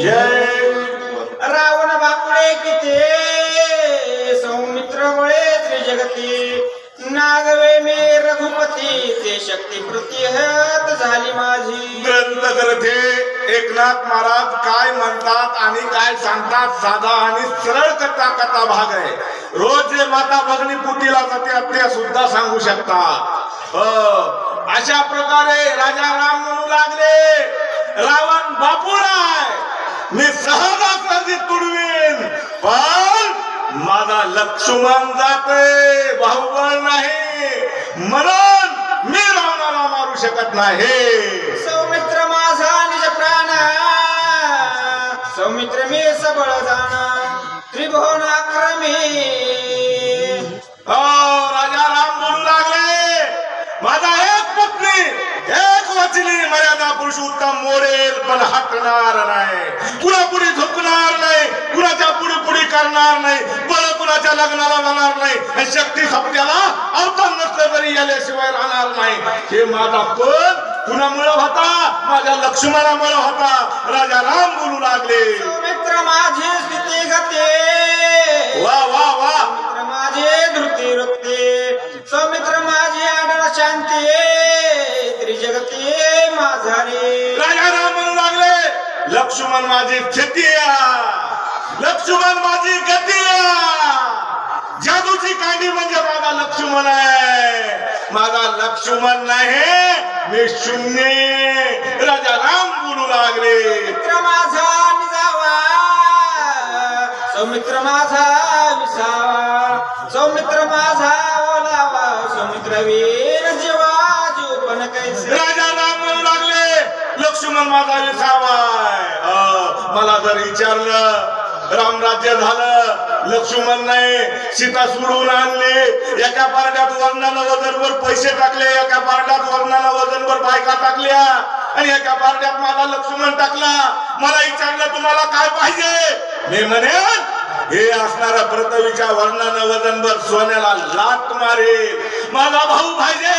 जय रावण बापुळे किती सौमित्र वळे त्रिजगती नागवे मे रघुपती ते शक्ती प्रतिहत झाली माझी ग्रंथ ग्रथे एकनाथ महाराज काय म्हणतात आणि काय सांगतात साधा आणि सरळ कथा भाग आहे. रोज जे माता भगिनी पुतीला जाते ते सुद्धा सांगू शकतात. अशा प्रकारे राजा राम म्हणू लागले, रावण बापुळा मी सहजासहजी तुडवीन, पण माझा लक्ष्मण जाते बाहुबळ नाही म्हणून मी रावणाला मारू शकत नाही. सौमित्र माझा निज प्राण सौमित्र मी सबळ जाणा त्रिभुवन आक्रमी. राजा राम बोलू लागले, माझा एक पत्नी एक वचनी मर्यादा पुरुषोत्तम मोडेल पण हटणार नाही, कुणा पुढे झुकणार नाही, कुणाच्या पुढे पुढे करणार नाही, बळ कुणाच्या लग्नाला जाणार नाही, हे शक्ती सत्याला अवतार नसलं तरी याल्याशिवाय राहणार नाही. हे माझा पद कुणामुळे होता? माझ्या लक्ष्मणामुळे होता. राजा राम बोलू लागले, सौमित्र माझी स्थिती गते वा वा वा, सौमित्र माझे धृती वृत्ते सौमित्र माझी आढळ शांती त्रिजगती माझा रे. राजा राम म्हणू लागले, लक्ष्मण माझी स्थिती लक्ष्मण माझी गती जादूची कांडी म्हणजे माझा लक्ष्मण आहे, माझा लक्ष्मण नाही मी शून्य. राजा राम बोलू लागले, सौमित्र माझा निजावा सौमित्र माझा विसावा सौमित्र माझा ओलावा सौमित्र वीर जीवा जीवन कैसे. राजा राम म्हणू लागले, लक्ष्मण माझा विसावा. मला जर विचारलं रामराज्य झालं, लक्ष्मण नाही, सीता सोडून आणली, एका पारड्यात वर्णाला वजनवर पैसे टाकले, एका पारड्यात वर्णाला वजनवर बायका टाकल्या आणि एका पारड्यात माझा लक्ष्मण टाकला. मला विचारलं तुम्हाला काय पाहिजे, मी म्हणेन हे असणारा पृथ्वीच्या वर्णानं वजनवर सोन्याला लाट मारे, माझा भाऊ पाहिजे,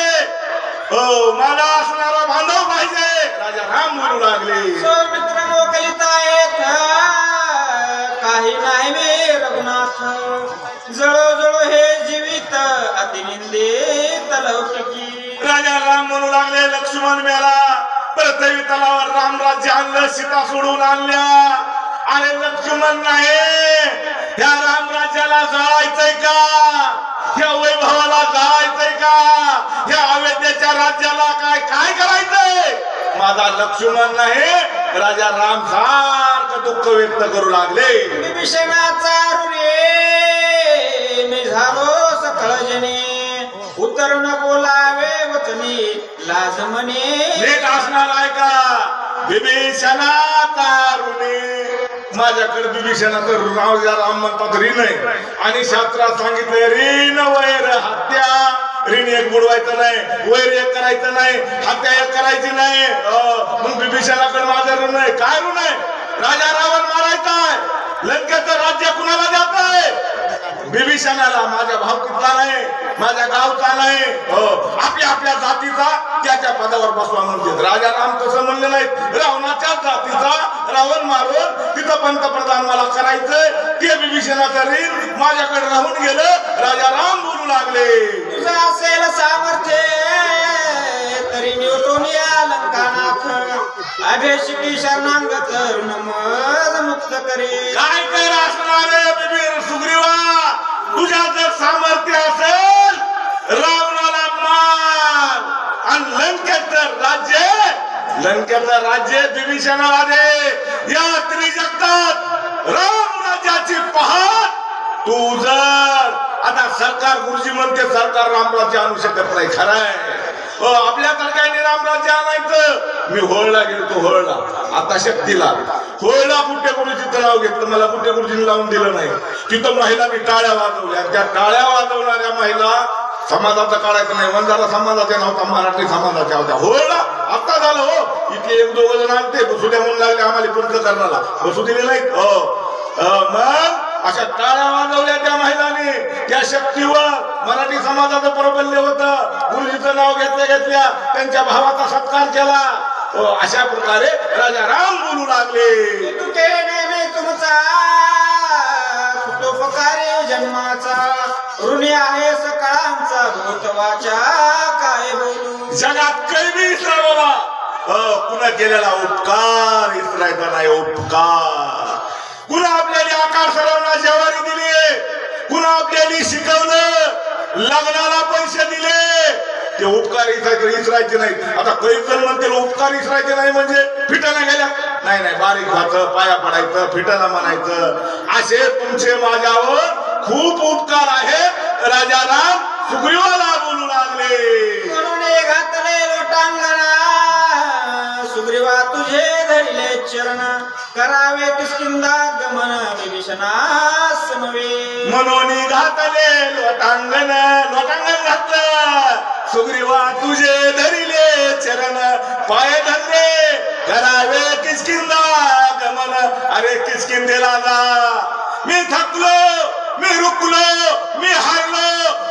हो माझा असणारा बांधव पाहिजे. राजा राम म्हणू लागले, सौमित्र मोकलिता येत काही नाही मे रघुनाथ जळो जळो हे जीवित अतिनिंदित लौकिकी. राजा राम म्हणू लागले, लक्ष्मण मेला, पृथ्वी तलावर रामराज्य आणलं, सीता सोडून आणल्या, अरे लक्ष्मण नाही, ह्या रामराज्याला जळायचंय का, ह्या वैभवाला जळायचंय का, ह्या अयोध्येच्या राज्याला काय काय करायचंय, माझा लक्ष्मण नाही. राजा राम सारखं दुःख व्यक्त करू लागले. विभीषणाचा ऋणी मी झालो सकळ जनी उत्तर न बोलावे वचनी लाज म्हणे. नीट असणार आहे का विभीषणाचा ऋणी, माझ्याकडे विभीषणाचं राजा राम म्हणतात ऋण आहे आणि शास्त्रात सांगितलंय ऋण वैर हत्या. ऋण एक बुडवायचं नाही, वैर एक करायचं नाही, हत्या एक करायची नाही. मग विभीषणाकडे माझं ऋण आहे. काय ऋण आहे? राजा रावण मारायचाय, लंकेचं राज्य कुणाला द्यायचं आहे? विभीषणाला. माझ्या भावकीतला नाही, माझ्या गावचा नाही, आपल्या आपल्या जातीचा त्याच्या पदावर बसवा म्हणते. राजा राम तसं म्हणले नाहीत, रावणाच्या जातीचा रावण मारून तिथं पंतप्रधान मला करायचंय, ते विभीषणाचं ऋण माझ्याकडे राहून गेलं. राजा राम बोलू लागले, तुझं असेल सामर्थ्य तरी निवटून या लंकानाथ अभिषेकी शरणांगत ऋणमज मुक्त करे. काय कर असणारे बिबीर सुग्रीवा, तुझ्या जर सामर्थ्य असेल रावणाला मार आणि लंकेचं राज्य विभीषणाला दे. या त्रिजगतात राम राज्याची पहाट तू जर आता सरकार गुरुजी म्हणते सरकार रामराज्य आणू शकत नाही, खरंय. आपल्यासारख्याने रामराज्य आणायचं. मी होळला गेलो, होळला आता शक्तीला होळला बुट्टे गुरुजीचं नाव घेतलं, मला बुट्टे गुरुजीने लावून दिलं नाही. तिथं महिला मी टाळ्या वाजवल्या, त्या टाळ्या वाजवणाऱ्या महिला समाजाचा काढायचं नाही, वंजारा समाजाच्या नव्हता, मराठी समाजाच्या होत्या. होळला आता झालं हो. इथे एक दोघ जण आणते बसुद्या म्हणून लागले आम्हाला पंच करणारा, बसू दिले नाहीत. मग अशा टाळ्या वाजवल्या त्या महिलांनी, त्या शक्तीवर मराठी समाजाचं प्रबल्य होतं. गुरुजीचं नाव घेतल्या त्यांच्या भावाचा सत्कार केला. अशा प्रकारे राजा राम बोलू लागले. तुके नेहमी तुमचा उपकारे जन्माचा ऋणी आहे सकाळांचा भूतवाचा काय बोलू. जगात काही बी इसरा बाबा कुणा केलेला उपकार इसरायचा नाही. उपकार कुणा आपल्याला आकार सर्वांना जेवारी दिली, कुणा आपल्याला शिकवलं, लग्नाला पैसे दिले, ते उपकार इसरायचे नाही. आता काही जण म्हणते उपकार इसरायचे नाही म्हणजे फिटायला गेल्या. नाही नाही, बारीक व्हायचं, पाया पडायचं, फिटायला म्हणायचं. असे तुमचे माझ्यावर खूप उपकार आहे. राजा राम सुग्रीवाला बोलू लागले. म्हणून घातले लोटांगणा सुग्रीवा तुझे धरले चरण करावे किष्किंधा गमन विभीषणास नव्हे. म्हणून घातले लोटांगण घातलं सुग्रीवा तुझे धरिले चरण पाय धरले करावे किष्किंधा गमन. अरे किष्किंधेला जा. मी थकलो, मी रुकलो, मी हारलो.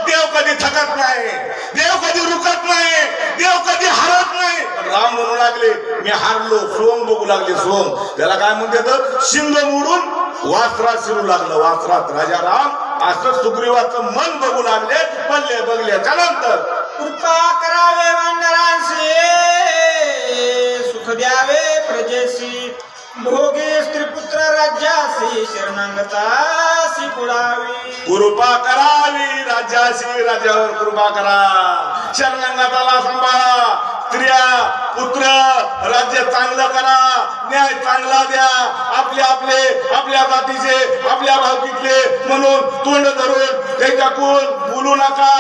देव कधी थकत नाही, देव कधी रुकत नाही, देव कधी हारत नाही. राम म्हणू लागले मी हारलो. सोंग बघू लागले. सोंग त्याला काय म्हणतात, शिंग मोडून वासरात शिरू लागलं. वासरात राजा राम असं सुग्रीवाचं मन बघू लागले. बल्ले बघले. त्यानंतर कृपा करावे वानरांशी सुख द्यावे प्रजेशी भोगे स्त्रीपुत्र राज्यासी शरणागतासी पुढावी. कृपा करावी राज्याशी, राज्यावर कृपा करा. शरणागताला सांभाळा. स्त्रिया पुत्र राज्य चांगलं करा. न्याय चांगला द्या. आपल्या जातीचे, आपल्या भावकीतले म्हणून तोंड धरून त्याच्याकडून बोलू नका.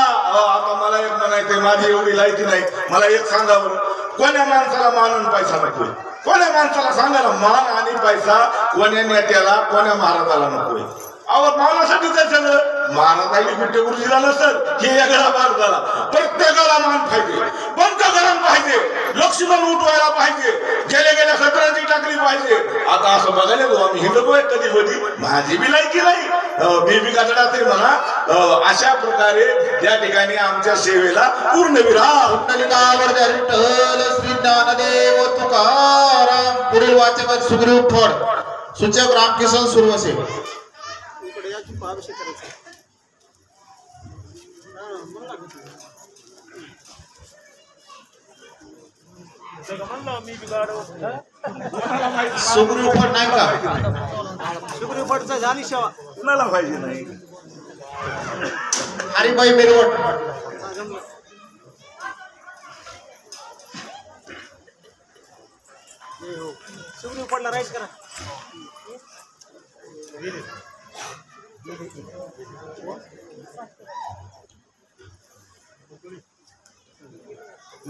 आता मला एक म्हणायचंय, माझी एवढी लायकी नाही. मला एक सांगा बरं, कोण्या माणसाला मान आणि पैसा नकोय? कोण्या माणसाला सांगायला मान आणि पैसा कोण्या नेत्याला, कोण्या महाराजाला नकोय? अहो मानासाठी सगळं. महाराजांनी कुठे गुरुजीला नसल, हे वेगळा भाग झाला. प्रत्येकाला मान पाहिजे, पंतप्रधान पाहिजे, लक्ष्मण उठवायला पाहिजे, गेल्या सत्रांची टाकली पाहिजे. आता असं बघायला गो आम्ही हिंदू कधी कधी माझी बी लायकी नाही, बेबी कातडा तरी म्हणा. अशा प्रकारे त्या ठिकाणी आमच्या सेवेला पूर्ण विराम. पुढील वाचक सुग्रीव फड, सूचक रामकिसन सुरवसे. सुग्रीव फड नाही का? सुग्रीव फडचा झाली शेवा कुणाला पाहिजे नाही. हरिभाई बेरवट. सुग्रीव फडला राईट करा.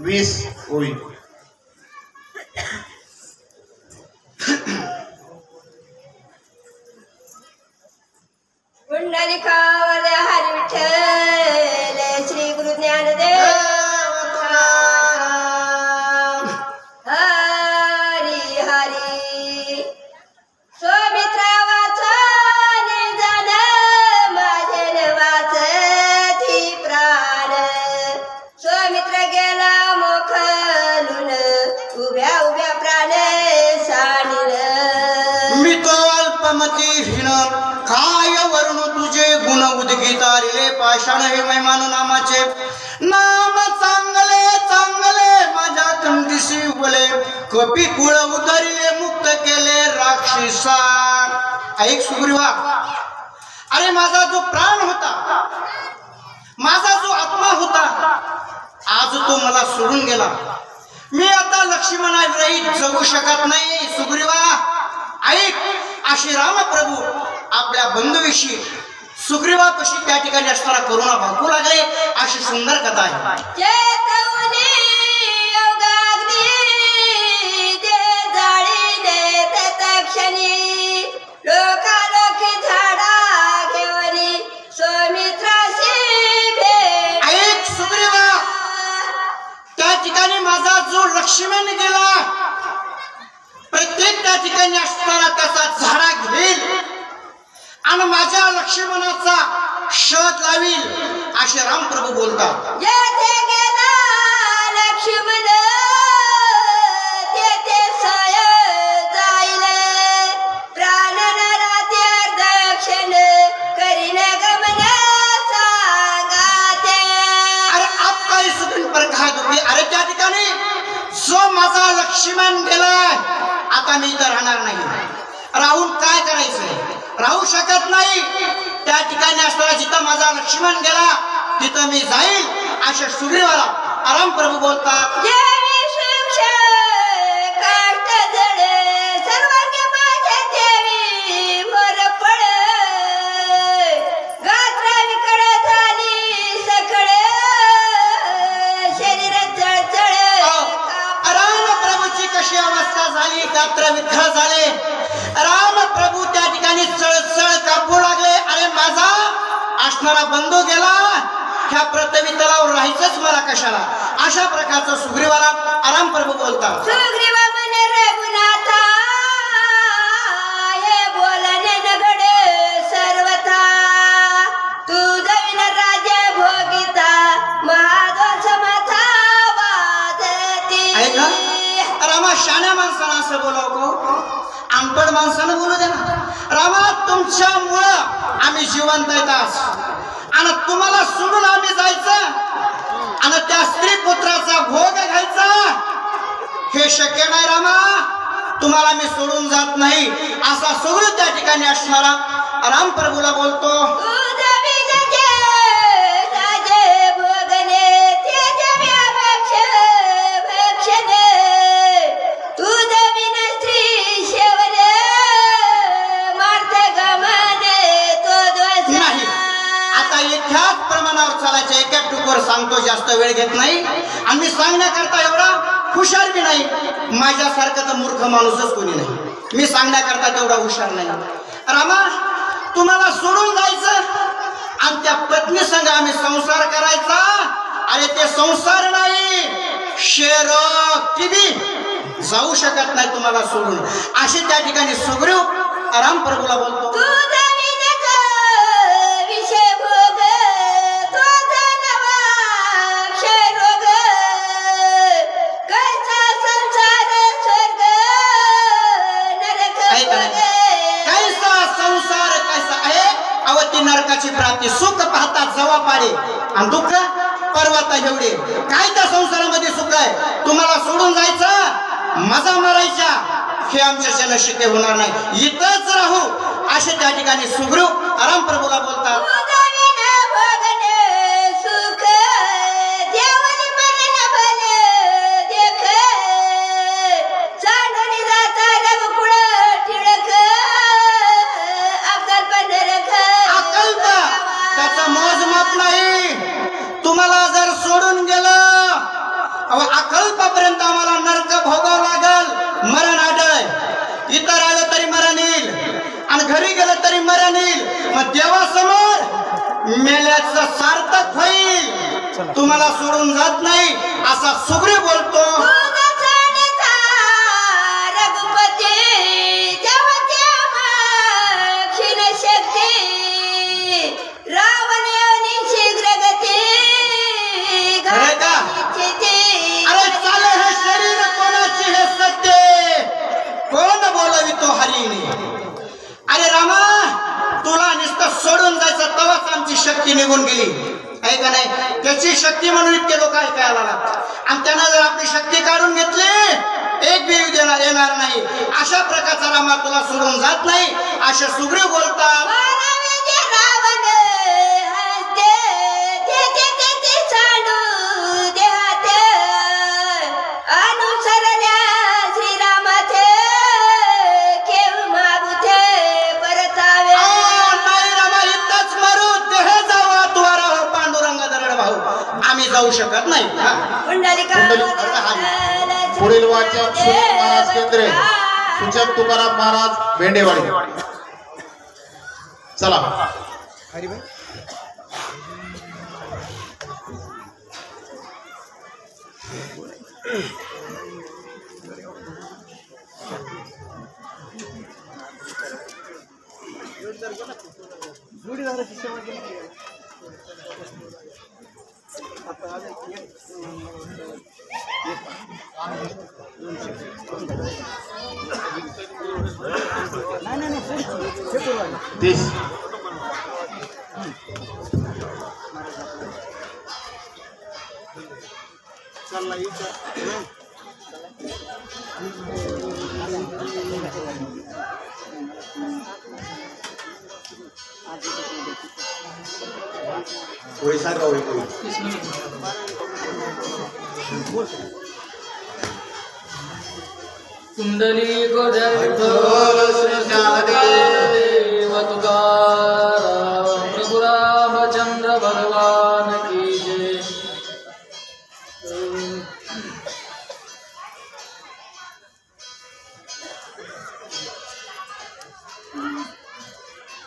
वीस ओळी. पुंडलिकावर हरी विठ्ठल श्री गुरु ज्ञानदेव हरी हरी. स्वमित्रा वाचन जन माझे वाचती प्राण. स्वमित्र गेला मोखलून उभ्या उभ्या प्राण साणील. मी तो अल्पमती हीन काय वर्ण तुझे गुण उद्गीतारिले पाषाण हे महिमान नामाचे. नाम चांगले चांगले माझ्या कंठीशी बोले कपी कुळ उतरिले मुक्त केले राक्षसा. ऐक सुग्रीवा, अरे माझा जो प्राण होता, माझा जो आत्मा होता, आज तो मला सोडून गेला. मी आता लक्ष्मणाविरहित जगू शकत नाही. सुग्रीवा ऐक, अशी रामप्रभू आपल्या बंधूविषयी सुग्रीवापाशी त्या ठिकाणी असताना करुणा भागू लागले. अशी सुंदर कथा आहे. चेतवनी योगाग्नी जे जाळीने तत्क्षणी लोकालोकी झाडा घेवनी स्वमित्राशी भेट. ऐक सुग्रीवा, त्या ठिकाणी माझा जो लक्ष्मण गेला, प्रत्येक त्या ठिकाणी असताना त्याचा झाडा घेईल आणि माझ्या लक्ष्मणाचा शोध लावील असे रामप्रभू बोलतात. जेथे गेला लक्ष्मण तेथे लक्ष्मण गेलाय, आता मी इथं राहणार नाही. राहून काय करायचंय, राहू शकत नाही. त्या ठिकाणी असताना जिथं माझा लक्ष्मण गेला तिथं मी जाईल अशा सुग्रीवाला आराम प्रभू बोलतात. कशी अवस्था झाली, गात्र विखळ झाले. राम प्रभू त्या ठिकाणी चळचळ कापू लागले. अरे माझा असणारा बंधू गेला, ह्या पृथ्वी तलावर राहायचंच मला कशाला. अशा प्रकारचं सुग्रीवाला आराम प्रभू बोलतात. सुग्रीवा म्हणे रघुनाथा हे बोलणे नगडे सर्वथा तू जविन राज्य भोगिता महादोष माथा वाजती. ऐका रामा, शाण्या माणसानं असं बोलाव को, अनपड माणसानं बोलू दे ना. रामा, तुमच्यामुळं आम्ही जिवंत येतात आणि तुम्हाला सोडून आम्ही जायचं आणि त्या स्त्री पुत्राचा भोग घ्यायचा हे शक्य नाही. रामा, तुम्हाला मी सोडून जात नाही असा सगळं त्या ठिकाणी असणारा राम प्रभूला बोलतो. एका टुकवर सांगतो, जास्त वेळ घेत नाही. आणि मी सांगण्याकरता एवढा हुशार बी नाही, माझ्यासारखं तर मूर्ख माणूसच कोणी नाही. मी सांगण्याकरता तेवढा हुशार नाही. रामा, तुम्हाला सोडून जायचं आणि त्या पत्नी संग आम्ही संसार करायचा. अरे ते संसार नाही, शेर किबी जाऊ शकत नाही तुम्हाला सोडून. अशी त्या ठिकाणी सुग्रीव राम प्रभूला बोलतो. नरकाची प्राप्ती, सुख पाहतात जवा पाडे आणि दुःख पर्वता एवढे. काय त्या संसारामध्ये सुख आहे, तुम्हाला सोडून जायचं, मजा मारायच्या, हे आमच्या शक्य होणार नाही. इथंच राहू असे त्या ठिकाणी सुग्रीव आराम प्रभूला बोलतात. तुम्हाला जर सोडून गेलं अकल्पापर्यंत आम्हाला नरक भोगावं लागल, मरण आढळ. इतर आलं तरी मरण येईल आणि घरी गेलं तरी मरण येईल. मग देवासमोर मेल्याचं सार्थक होईल. तुम्हाला सोडून जात नाही असा सुग्रीव बोलतो. अरे चाले हे शरीर कोणाची हे सत्य, कोण बोलवितो हरीने. अरे रामा, तुला नुसतं सोडून जायचं तेव्हाच आमची शक्ती निघून गेली आहे का नाही. त्याची शक्ती म्हणून इतके लोक ऐकायला लागतात आणि त्यांना जर आपली शक्ती काढून घेतली एक बी येणार नाही. अशा प्रकारचा रामा तुला सोडून जात नाही असे सुग्रीव बोलतात. आम्ही जाऊ शकत नाही. पुढील वाचक सुनील महाराज केंद्रे, सूचक तुकाराम महाराज भेंडेवाडी. चला तीस पैसा का होईल कुंडली को जय विठ्ठल श्री देव तुकाराम प्रभु रामचंद्र भगवान की जय।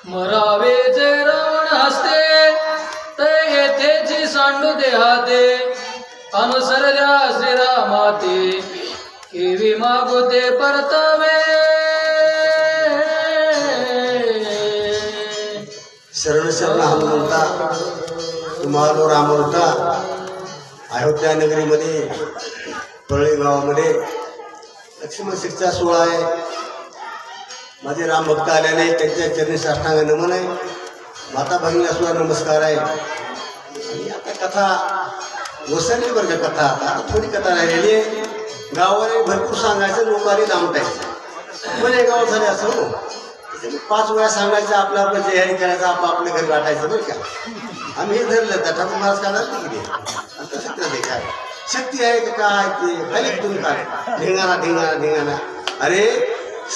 मरावे जे रावण हस्ते ते येथेची सांडू देहाते अनुसरल्या श्रीरामाते केवी मागोते परतावे। शरण शरण हनुमंता तुम्हाला राम होता अयोध्या नगरीमध्ये परळी गावामध्ये लक्ष्मण शिक्षा सोहळा आहे। माझे राम भक्त आल्याने त्यांच्या चरणी साष्टांग नमन आहे। माता भगिनीला सुद्धा नमस्कार आहे। आणि आता कथा वसरली बरं का कथा आता थोडी कथा राहिलेली आहे। गावाने भरपूर सांगायचं लोकांनी लांबतायचं पण एक गाव झाले असं हो 5 वेळा सांगायचं आपलं आपलं तयारी करायचं आपल्या घरी वाटायचं बरं का। आम्ही हे धरलं तर ठाकूर महाराज का किती आता सत्य काय शक्ती आहे का काय ते खाली तुम्ही काय ढिंगाणा अरे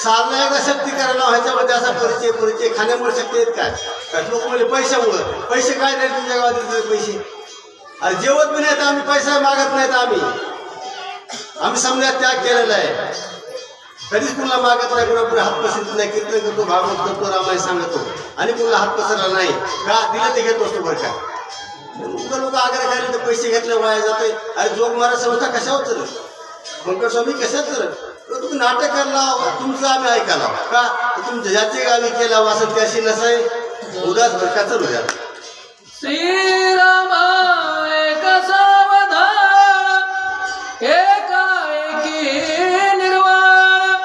साधना एकदा शक्ती करायला व्हायच्यामध्ये असा परिचय खाण्यामुळे शक्ती आहेत काय लोक म्हणजे पैसे काय नाही तुमच्या गावात पैसे अरे जेवत बी नाही तर आम्ही पैसा मागत नाहीत आम्ही समजा त्याग केलेला आहे कधीच कुणाला मागत नाही कुणापुढे हात पसरत नाही कीर्तन करतो भागवत करतो रामायण सांगतो आणि कुणाला हात पसरला नाही का दिलं ते घेतो असतो बरं का लोक आग्रह करायला तर पैसे घेतले वाया जाते अरे जोग मारा संस्था कशावर चलत पंकज स्वामी कशात चलत तुम्ही नाटक करला तुमचं आम्ही ऐकायला का तुमच्या ज्याचे गावी केला असं त्याशी नसाय उदास भरका चालू द्या। श्रीराम एक सावधान एकाएकी निर्वाण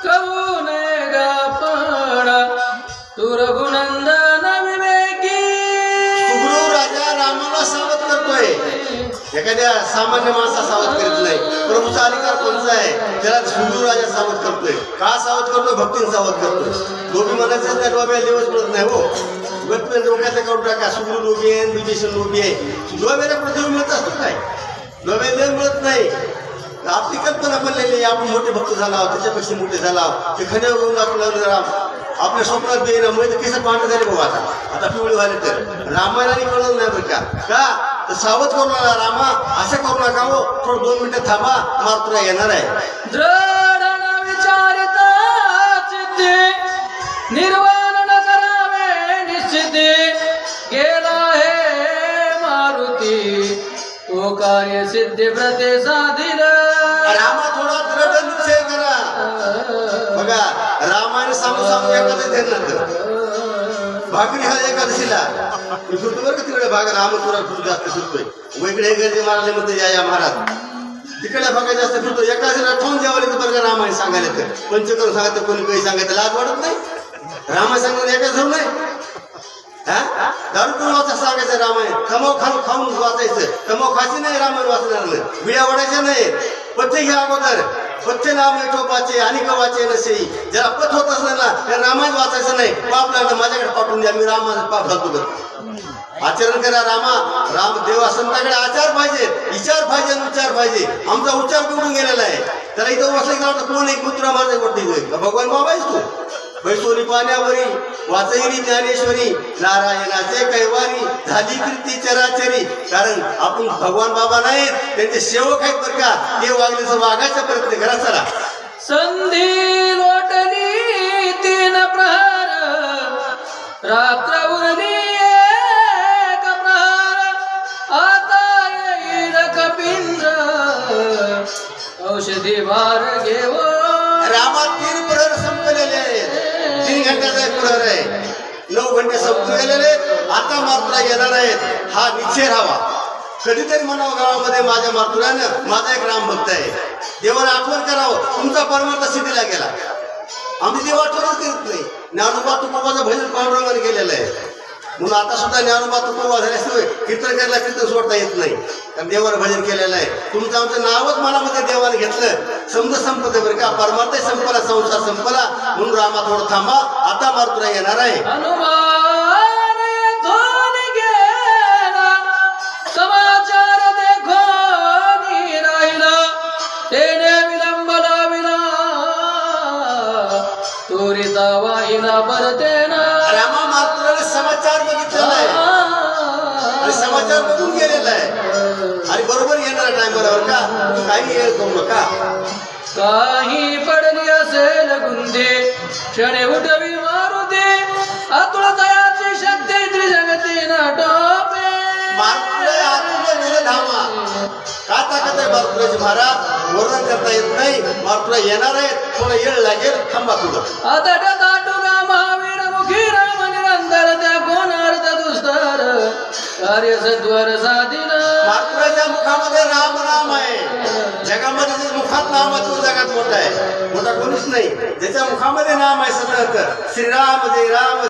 करू नये गापण तू रघुनंदन विवेकी। सुग्रीव राजा रामाला सावध करतोय एखाद्या सामान्य माणसा सावध करीत नाही। प्रभूचा अधिकार कोणचा आहे त्याला सुग्रीव राजा सावध करतोय का सावध करतोय भक्तीने सावध करतोय। लोभी म्हणायचं त्या डोब्याला दिवस मिळत नाही हो गटपे डोक्याचा काढून टाका सुग्रीव लोभी आहे विभीषण लोभी आहे डोब्याला प्रतिभा मिळत असतो काय डोब्याला मिळत नाही। आपली कल्पना बनलेली आपण मोठे भक्त झाला आहोत त्याच्यापेक्षा मोठे झाला आहोत ते खंड्यावर आपल्याला आपल्या स्वप्नात बी ना म्हणजे केस पांढरे झाले भाऊ आता पिवळे झाले तर रामायणाने कळलं नाही बरं का तर सावध करू नका रामा असं करू नका हो थोडं 2 मिनिटं थांबा मारुतीला येणार आहे। दृढ विचारित चित्ते निर्वाण न करावे निश्चिते गेला हे मारुती तो कार्य सिद्धी व्रते साधिल। रामा थोडा दृढ निश्चय करा बघा रामाने सांगू एखादं भाकरी हा एकादशीला सुटतो बरं का तिकडे भाग राम तुला खूप जास्त सुटतोय वेगळे गर्दी मारले म्हणते या महाराज तिकडे भागा जास्त फिरतो एकादशीला ठेवून जेवायला बरं का रामाने सांगायला तर पंचकरून सांगायचं कोणी काही सांगायचं लाज वाटत नाही रामाने सांगणार एकाच धरून नाही हा दारू पण वाचा सांगायचं रामायण तमाव खाऊन वाचायचं तमाव खायची नाही रामायण वाचणार नाही बिड्या वाढायच्या नाही पथ्य घ्या अगोदर पथ्य नाम टोपाचे आणि गव्हाचे नसे ज्याला पथ होत असलं ना त्या रामायण वाचायचं नाही पाप लागलं माझ्याकडे पाठवून द्या मी रामाचं पाप घालतो बरं आचरण करा राम देवा संतांकडे आचार पाहिजे विचार पाहिजे उच्चार पाहिजे आमचा उच्चार करून गेलेला आहे त्याला इथं बसलं की कोण एक मित्र माझ्या वाटते भगवान बाबा आहेस तू बैसोनी पाण्यावरी वाचैरी ज्ञानेश्वरी नारायणाचे कैवारी झाली कीर्ती चराचरी कारण आपण भगवान बाबा नाहीत त्यांचे सेवक आहेत बरं का ते वागण्याचा वागायचा प्रयत्न करा चला। संधी लोटली 3 प्रहर रात्र उरली 1 प्रहर आता येईल कपिंद्र औषधी भार घेऊ। रामा 3 प्रहर संपलेले आहेत 3 घंट्याचा एक प्रहर आहे 9 घंटे संपून गेलेले आता मारुतीला येणार आहेत हा निश्चय राहावा कधीतरी म्हणावं गावामध्ये माझ्या मारुतीनं माझा एक राम भक्त आहे देवाला आठवण करावं तुमचा परमार्थ सिद्धीला गेला आम्ही देव आठवणच करत नाही ज्ञानोबा तुकोबाचं भजन पांडुरंगाने केलेलं आहे म्हणून आता सुद्धा ज्ञानोबा तुकोबा झाल्याशिवाय कीर्तन करायला कीर्तन सोडता येत नाही कारण देवानं भजन केलेलं आहे तुमचं आमचं नावच मनामध्ये देवाने घेतलं समजा संपत बरं का परमार्थ संपला संसार संपला म्हणून रामा थोडं थांबा आता मारुतीला येणार आहे। हनुमान थोन गेला जावाईला परतेना रामा मातृने समाचार बघितलेला आहे आणि समाचार बघून गेलेला आहे आणि बरोबर येणार टाइमवर का काही येळ करू नका काही पडली असेल गुंदे क्षणे उठवी मारुते अतुळ दयाची शक्ती त्रिजगती नाटोपे मातृ आतून दिलं धामा का ताकद आहे मातृची महाराज वर्णन करता येत नाही मातृ येणार आहे थोडा येळ लागेल थांबा थोडं आता ताटुगा महावीर मुखी राम निरंतर त्या कोणार्थ दुस्तर कार्य सद्वर साधीन मातृच्या मुखामध्ये राम नाम आहे जगामध्ये जे मुखात नाम आहे तो जगात मोठा आहे मोठा कोणीच नाही ज्याच्या मुखामध्ये नाम आहे सतत श्रीराम जय राम